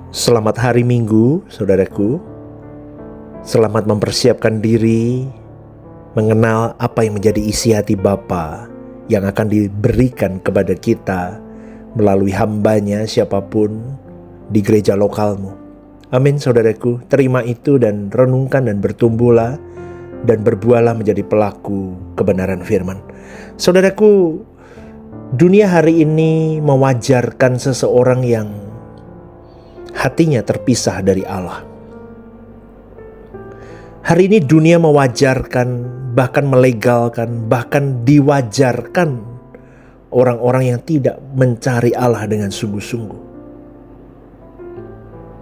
Selamat hari Minggu, saudaraku. Selamat mempersiapkan diri, mengenal apa yang menjadi isi hati Bapa yang akan diberikan kepada kita melalui hambanya siapapun di gereja lokalmu. Amin, saudaraku. Terima itu dan renungkan dan bertumbuhlah dan berbuahlah menjadi pelaku kebenaran firman. Saudaraku, dunia hari ini mewajarkan seseorang yang hatinya terpisah dari Allah. Hari ini dunia mewajarkan, bahkan melegalkan, bahkan diwajarkan orang-orang yang tidak mencari Allah dengan sungguh-sungguh.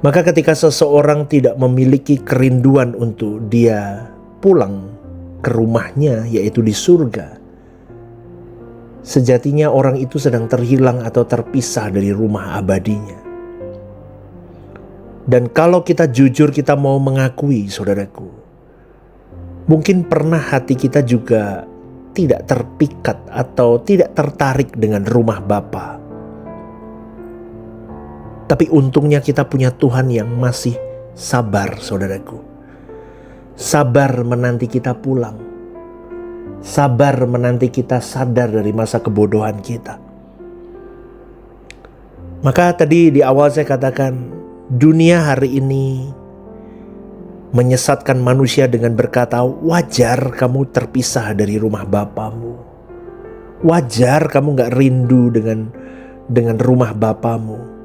Maka ketika seseorang tidak memiliki kerinduan untuk dia pulang ke rumahnya, yaitu di surga, sejatinya orang itu sedang terhilang atau terpisah dari rumah abadinya. Dan kalau kita jujur, kita mau mengakui, saudaraku, mungkin pernah hati kita juga tidak terpikat atau tidak tertarik dengan rumah Bapa. Tapi untungnya kita punya Tuhan yang masih sabar, saudaraku. Sabar menanti kita pulang. Sabar menanti kita sadar dari masa kebodohan kita. Maka tadi di awal saya katakan, dunia hari ini menyesatkan manusia dengan berkata, wajar kamu terpisah dari rumah Bapamu. Wajar kamu gak rindu dengan rumah Bapamu.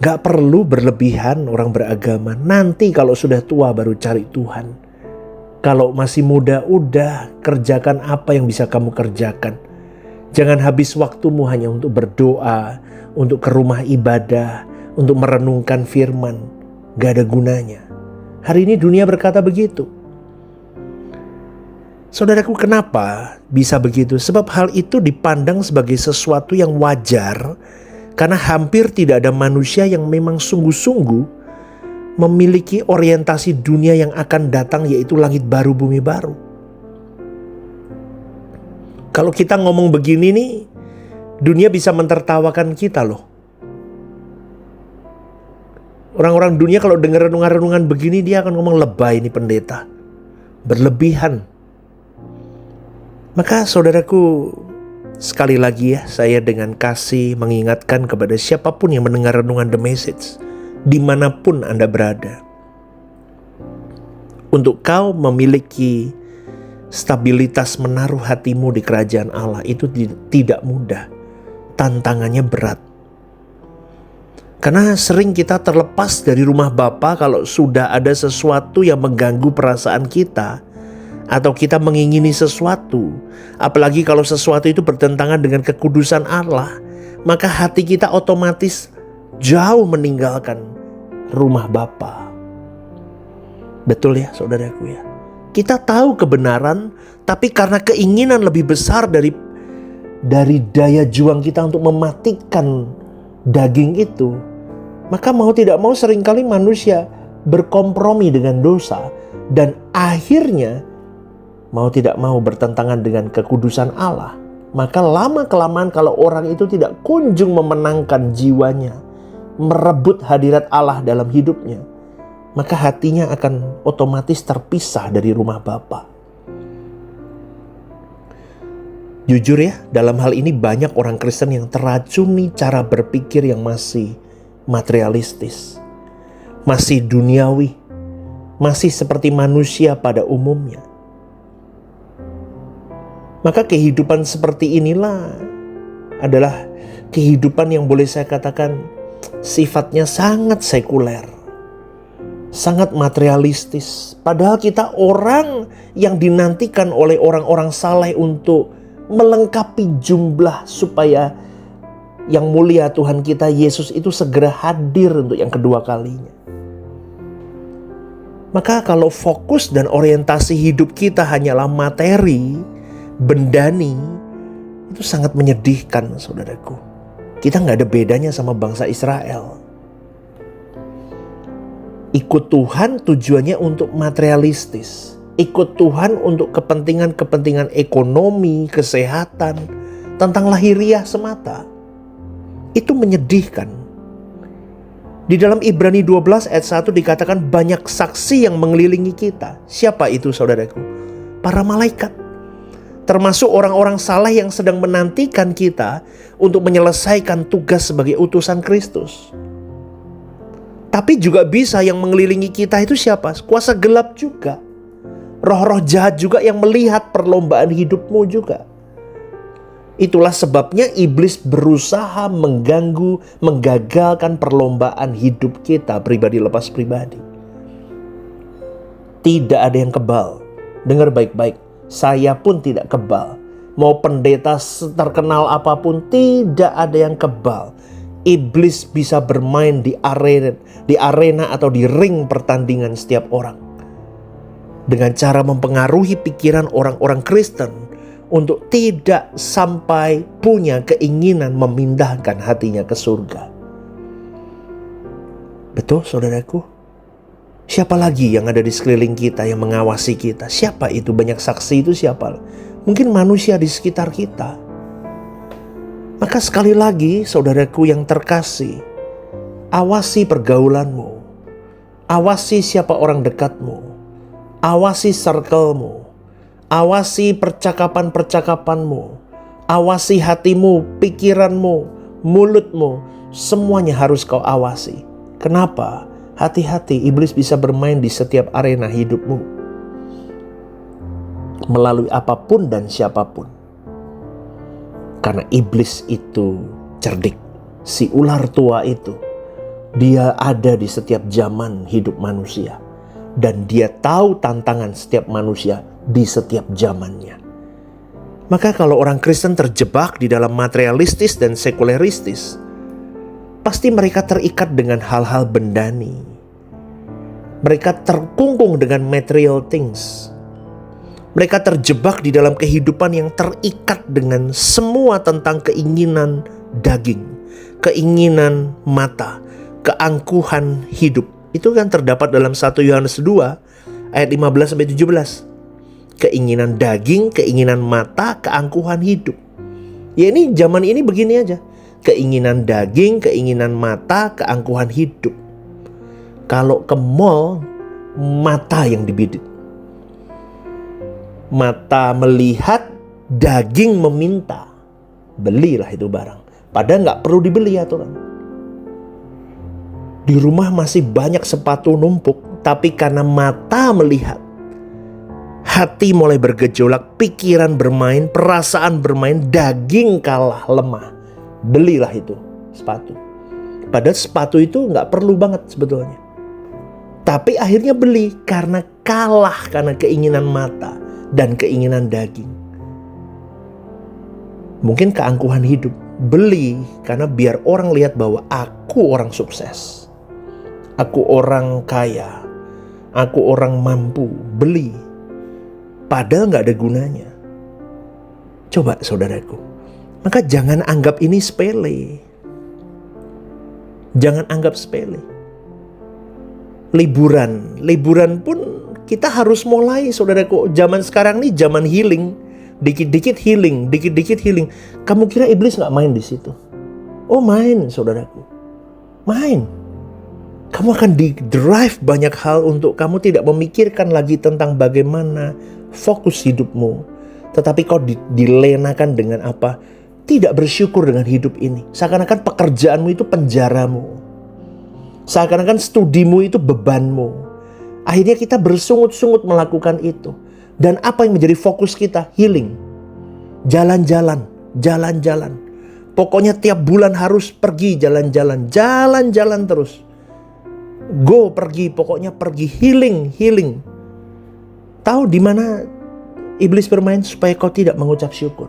Gak perlu berlebihan orang beragama. Nanti kalau sudah tua baru cari Tuhan. Kalau masih muda, udah kerjakan apa yang bisa kamu kerjakan. Jangan habis waktumu hanya untuk berdoa, untuk ke rumah ibadah, untuk merenungkan firman. Gak ada gunanya. Hari ini dunia berkata begitu. Saudaraku, kenapa bisa begitu? Sebab hal itu dipandang sebagai sesuatu yang wajar, karena hampir tidak ada manusia yang memang sungguh-sungguh memiliki orientasi dunia yang akan datang, yaitu langit baru, bumi baru. Kalau kita ngomong begini nih, dunia bisa mentertawakan kita loh. Orang-orang dunia kalau dengar renungan-renungan begini, dia akan ngomong, lebay ini pendeta, berlebihan. Maka saudaraku, sekali lagi ya, saya dengan kasih mengingatkan kepada siapapun yang mendengar renungan The Message, dimanapun Anda berada, untuk kau memiliki stabilitas menaruh hatimu di kerajaan Allah itu tidak mudah. Tantangannya berat. Karena sering kita terlepas dari rumah Bapa kalau sudah ada sesuatu yang mengganggu perasaan kita, atau kita mengingini sesuatu. Apalagi kalau sesuatu itu bertentangan dengan kekudusan Allah, maka hati kita otomatis jauh meninggalkan rumah Bapa. Betul ya saudaraku ya. Kita tahu kebenaran, tapi karena keinginan lebih besar dari daya juang kita untuk mematikan daging itu, maka mau tidak mau seringkali manusia berkompromi dengan dosa, dan akhirnya mau tidak mau bertentangan dengan kekudusan Allah. Maka lama-kelamaan kalau orang itu tidak kunjung memenangkan jiwanya, merebut hadirat Allah dalam hidupnya, maka hatinya akan otomatis terpisah dari rumah Bapa. Jujur ya, dalam hal ini banyak orang Kristen yang teracuni cara berpikir yang masih materialistis, masih duniawi, masih seperti manusia pada umumnya. Maka kehidupan seperti inilah adalah kehidupan yang boleh saya katakan sifatnya sangat sekuler, sangat materialistis. Padahal kita orang yang dinantikan oleh orang-orang saleh untuk melengkapi jumlah supaya yang mulia Tuhan kita Yesus itu segera hadir untuk yang kedua kalinya. Maka kalau fokus dan orientasi hidup kita hanyalah materi, bendani, itu sangat menyedihkan saudaraku. Kita gak ada bedanya sama bangsa Israel. Ikut Tuhan tujuannya untuk materialistis. Ikut Tuhan untuk kepentingan-kepentingan ekonomi, kesehatan, tentang lahiriah semata. Itu menyedihkan. Di dalam Ibrani 12 ayat 1 dikatakan banyak saksi yang mengelilingi kita. Siapa itu saudaraku? Para malaikat. Termasuk orang-orang saleh yang sedang menantikan kita untuk menyelesaikan tugas sebagai utusan Kristus. Tapi juga bisa yang mengelilingi kita itu siapa? Kuasa gelap juga. Roh-roh jahat juga yang melihat perlombaan hidupmu juga. Itulah sebabnya iblis berusaha mengganggu, menggagalkan perlombaan hidup kita pribadi lepas pribadi. Tidak ada yang kebal. Dengar baik-baik, saya pun tidak kebal. Mau pendeta terkenal apapun, tidak ada yang kebal. Iblis bisa bermain di arena atau di ring pertandingan setiap orang. Dengan cara mempengaruhi pikiran orang-orang Kristen untuk tidak sampai punya keinginan memindahkan hatinya ke surga. Betul saudaraku? Siapa lagi yang ada di sekeliling kita yang mengawasi kita? Siapa itu? Banyak saksi itu siapa? Mungkin manusia di sekitar kita. Maka sekali lagi saudaraku yang terkasih, awasi pergaulanmu. Awasi siapa orang dekatmu. Awasi circle-mu. Awasi percakapan-percakapanmu. Awasi hatimu, pikiranmu, mulutmu. Semuanya harus kau awasi. Kenapa? Hati-hati, iblis bisa bermain di setiap arena hidupmu. Melalui apapun dan siapapun. Karena iblis itu cerdik. Si ular tua itu, dia ada di setiap zaman hidup manusia. Dan dia tahu tantangan setiap manusia di setiap zamannya. Maka kalau orang Kristen terjebak di dalam materialistis dan sekuleristis, pasti mereka terikat dengan hal-hal bendani. Mereka terkungkung dengan material things. Mereka terjebak di dalam kehidupan yang terikat dengan semua tentang keinginan daging, keinginan mata, keangkuhan hidup. Itu kan terdapat dalam 1 Yohanes 2 ayat 15-17. Keinginan daging, keinginan mata, keangkuhan hidup. Ya ini zaman ini begini aja. Keinginan daging, keinginan mata, keangkuhan hidup. Kalau ke mall, mata yang dibidik. Mata melihat, daging meminta. Belilah itu barang. Padahal nggak perlu dibeli aturan. Di rumah masih banyak sepatu numpuk, tapi karena mata melihat, hati mulai bergejolak, pikiran bermain, perasaan bermain, daging kalah lemah. Belilah itu sepatu. Padahal sepatu itu nggak perlu banget sebetulnya. Tapi akhirnya beli karena kalah karena keinginan mata dan keinginan daging. Mungkin keangkuhan hidup. Beli karena biar orang lihat bahwa aku orang sukses. Aku orang kaya. Aku orang mampu. Beli. Padahal gak ada gunanya. Coba saudaraku. Maka jangan anggap ini sepele. Jangan anggap sepele. Liburan pun kita harus mulai saudaraku. Zaman sekarang nih zaman healing. Dikit-dikit healing. Kamu kira iblis gak main di situ? Oh main saudaraku. Main. Kamu akan di-drive banyak hal untuk kamu tidak memikirkan lagi tentang bagaimana fokus hidupmu. Tetapi kau dilenakan dengan apa? Tidak bersyukur dengan hidup ini. Seakan-akan pekerjaanmu itu penjaramu. Seakan-akan studimu itu bebanmu. Akhirnya kita bersungut-sungut melakukan itu. Dan apa yang menjadi fokus kita? Healing. Jalan-jalan. Pokoknya tiap bulan harus pergi jalan-jalan. Jalan-jalan terus. Go pergi, pokoknya pergi healing. Tahu di mana iblis bermain supaya kau tidak mengucap syukur.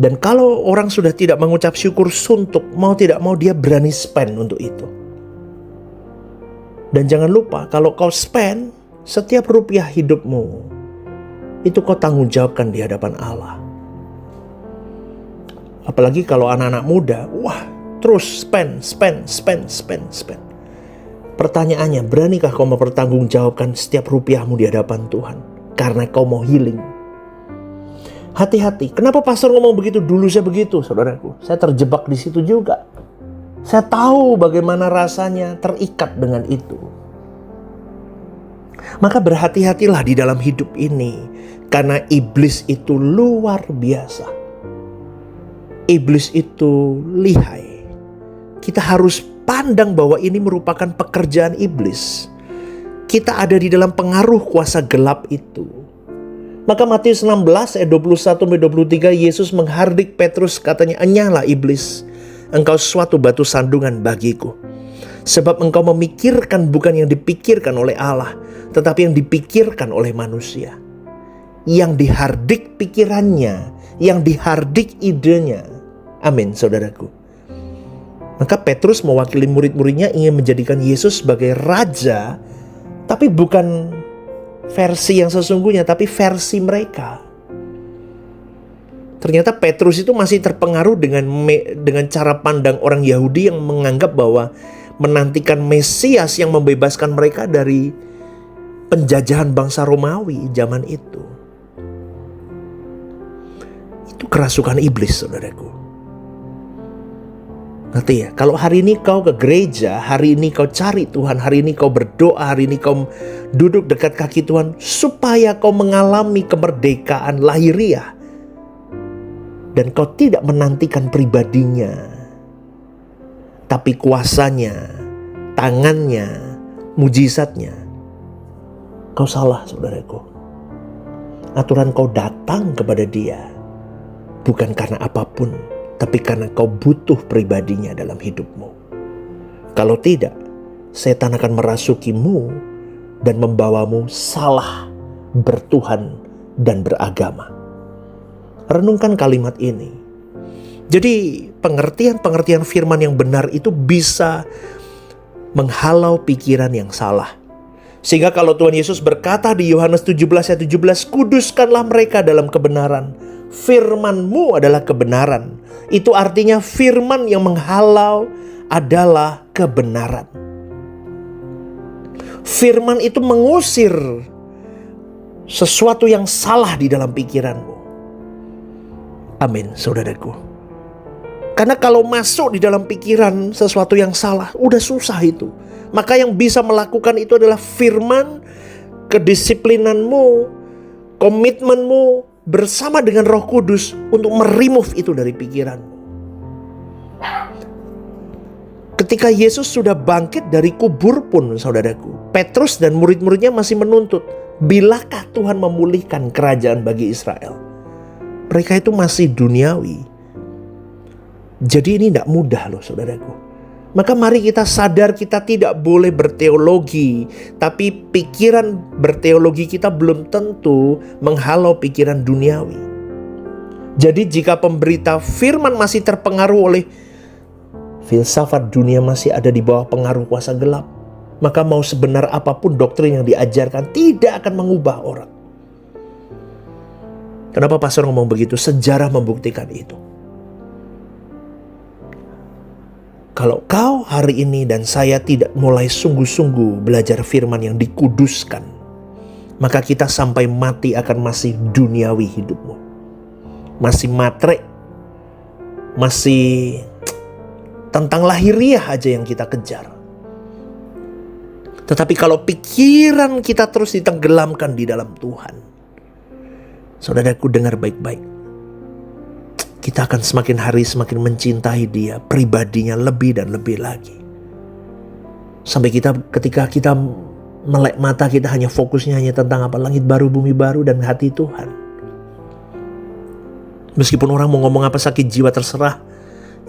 Dan kalau orang sudah tidak mengucap syukur suntuk, mau tidak mau dia berani spend untuk itu. Dan jangan lupa kalau kau spend setiap rupiah hidupmu, itu kau tanggung jawabkan di hadapan Allah. Apalagi kalau anak-anak muda, wah terus spend. Pertanyaannya, beranikah kau mempertanggungjawabkan setiap rupiahmu di hadapan Tuhan? Karena kau mau healing. Hati-hati. Kenapa pastor ngomong begitu? Dulu saya begitu, saudaraku. Saya terjebak di situ juga. Saya tahu bagaimana rasanya terikat dengan itu. Maka berhati-hatilah di dalam hidup ini, karena iblis itu luar biasa. Iblis itu lihai. Kita harus pandang bahwa ini merupakan pekerjaan iblis. Kita ada di dalam pengaruh kuasa gelap itu. Maka Matius 16 ayat 21-23, Yesus menghardik Petrus, katanya, "Enyahlah iblis, engkau suatu batu sandungan bagiku. Sebab engkau memikirkan bukan yang dipikirkan oleh Allah, tetapi yang dipikirkan oleh manusia." Yang dihardik pikirannya, yang dihardik idenya. Amin, saudaraku. Maka Petrus mewakili murid-muridnya ingin menjadikan Yesus sebagai raja, tapi bukan versi yang sesungguhnya, tapi versi mereka. Ternyata Petrus itu masih terpengaruh dengan cara pandang orang Yahudi yang menganggap bahwa menantikan Mesias yang membebaskan mereka dari penjajahan bangsa Romawi zaman itu. Itu kerasukan iblis, saudaraku. Ngerti ya? Kalau hari ini kau ke gereja, hari ini kau cari Tuhan, hari ini kau berdoa, hari ini kau duduk dekat kaki Tuhan supaya kau mengalami kemerdekaan lahiriah, dan kau tidak menantikan pribadinya, tapi kuasanya, tangannya, mujizatnya, kau salah, saudaraku. Aturan kau datang kepada dia bukan karena apapun, tapi karena kau butuh pribadinya dalam hidupmu. Kalau tidak, setan akan merasukimu dan membawamu salah bertuhan dan beragama. Renungkan kalimat ini. Jadi pengertian-pengertian firman yang benar itu bisa menghalau pikiran yang salah. Sehingga kalau Tuhan Yesus berkata di Yohanes 17 ayat 17, "Kuduskanlah mereka dalam kebenaran. Firman-Mu adalah kebenaran." Itu artinya firman yang menghalau adalah kebenaran. Firman itu mengusir sesuatu yang salah di dalam pikiranmu. Amin, saudaraku. Karena kalau masuk di dalam pikiran sesuatu yang salah, udah susah itu. Maka yang bisa melakukan itu adalah firman, kedisiplinanmu, komitmenmu bersama dengan Roh Kudus untuk meremove itu dari pikiranmu. Ketika Yesus sudah bangkit dari kubur pun, saudaraku, Petrus dan murid-muridnya masih menuntut, bilakah Tuhan memulihkan kerajaan bagi Israel? Mereka itu masih duniawi. Jadi ini tidak mudah loh, saudaraku. Maka mari kita sadar kita tidak boleh berteologi, tapi pikiran berteologi kita belum tentu menghalau pikiran duniawi. Jadi jika pemberita firman masih terpengaruh oleh filsafat dunia, masih ada di bawah pengaruh kuasa gelap, maka mau sebenar apapun doktrin yang diajarkan tidak akan mengubah orang. Kenapa pastor ngomong begitu? Sejarah membuktikan itu. Kalau kau hari ini dan saya tidak mulai sungguh-sungguh belajar firman yang dikuduskan, maka kita sampai mati akan masih duniawi hidupmu. Masih matre, masih tentang lahiriah aja yang kita kejar. Tetapi kalau pikiran kita terus ditenggelamkan di dalam Tuhan, saudaraku, dengar baik-baik. Kita akan semakin hari semakin mencintai dia, pribadinya lebih dan lebih lagi. Sampai ketika kita melek mata, kita hanya fokusnya hanya tentang apa? Langit baru, bumi baru, dan hati Tuhan. Meskipun orang mau ngomong apa, sakit jiwa terserah.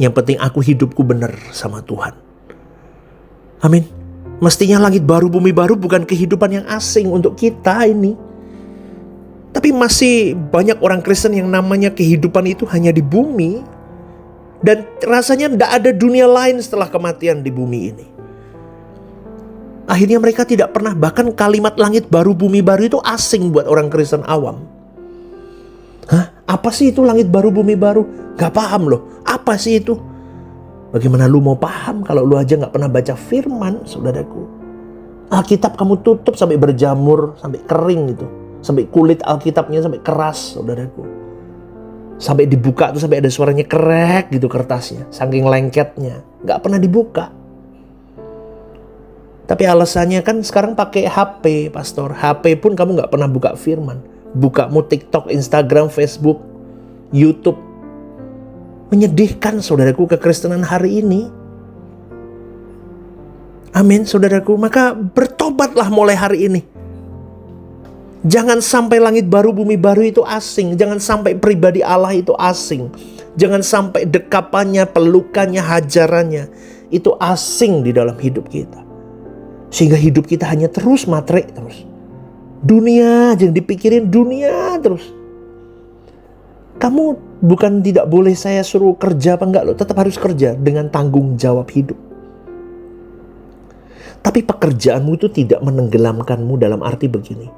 Yang penting aku hidupku benar sama Tuhan. Amin. Mestinya langit baru, bumi baru bukan kehidupan yang asing untuk kita ini. Tapi masih banyak orang Kristen yang namanya kehidupan itu hanya di bumi. Dan rasanya tidak ada dunia lain setelah kematian di bumi ini. Akhirnya mereka tidak pernah, bahkan kalimat langit baru bumi baru itu asing buat orang Kristen awam. Hah? Apa sih itu langit baru bumi baru? Gak paham loh. Apa sih itu? Bagaimana lu mau paham kalau lu aja gak pernah baca firman, saudaraku? Alkitab kamu tutup sampai berjamur, sampai kering gitu. Sampai kulit Alkitabnya sampai keras, saudaraku. Sampai dibuka tuh sampai ada suaranya krek gitu kertasnya. Saking lengketnya. Gak pernah dibuka. Tapi alasannya kan sekarang pakai HP, pastor. HP pun kamu gak pernah buka firman. Bukamu TikTok, Instagram, Facebook, YouTube. Menyedihkan saudaraku kekristenan hari ini. Amin saudaraku. Maka bertobatlah mulai hari ini. Jangan sampai langit baru, bumi baru itu asing. Jangan sampai pribadi Allah itu asing. Jangan sampai dekapannya, pelukannya, hajarannya itu asing di dalam hidup kita. Sehingga hidup kita hanya terus matre terus. Dunia, jangan dipikirin dunia terus. Kamu bukan tidak boleh saya suruh kerja apa enggak loh. Tetap harus kerja dengan tanggung jawab hidup. Tapi pekerjaanmu itu tidak menenggelamkanmu dalam arti begini.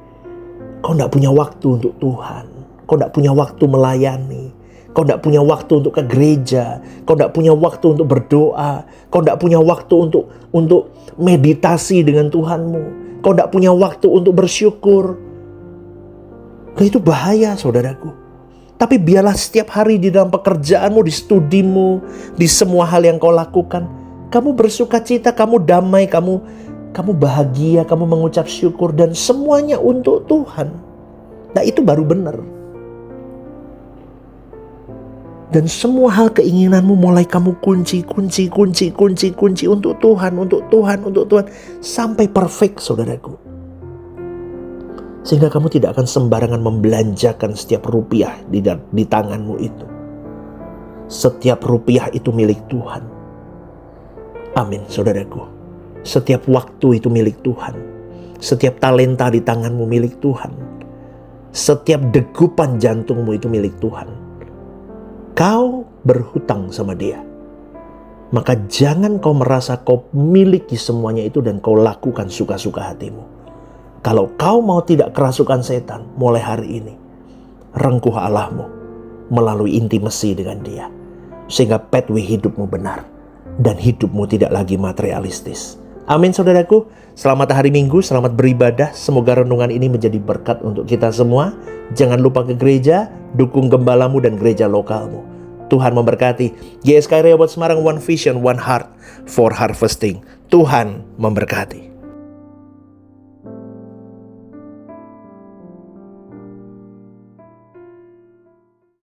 Kau tidak punya waktu untuk Tuhan. Kau tidak punya waktu melayani. Kau tidak punya waktu untuk ke gereja. Kau tidak punya waktu untuk berdoa. Kau tidak punya waktu untuk meditasi dengan Tuhanmu. Kau tidak punya waktu untuk bersyukur. Nah, itu bahaya saudaraku. Tapi biarlah setiap hari di dalam pekerjaanmu, di studimu, di semua hal yang kau lakukan, kamu bersuka cita, kamu damai, kamu bahagia, kamu mengucap syukur, dan semuanya untuk Tuhan. Nah, itu baru benar. Dan semua hal keinginanmu mulai kamu kunci untuk Tuhan, sampai perfect saudaraku. Sehingga kamu tidak akan sembarangan membelanjakan setiap rupiah di tanganmu itu. Setiap rupiah itu milik Tuhan. Amin saudaraku. Setiap waktu itu milik Tuhan. Setiap talenta di tanganmu milik Tuhan. Setiap degupan jantungmu itu milik Tuhan. Kau berhutang sama Dia. Maka jangan kau merasa kau miliki semuanya itu dan kau lakukan suka-suka hatimu. Kalau kau mau tidak kerasukan setan, mulai hari ini rengkuh Allahmu melalui intimasi dengan Dia. Sehingga pathway hidupmu benar dan hidupmu tidak lagi materialistis. Amin saudaraku, selamat hari Minggu, selamat beribadah. Semoga renungan ini menjadi berkat untuk kita semua. Jangan lupa ke gereja, dukung gembalamu dan gereja lokalmu. Tuhan memberkati. GSKI Rehoboth Semarang, One Vision, One Heart for Harvesting. Tuhan memberkati.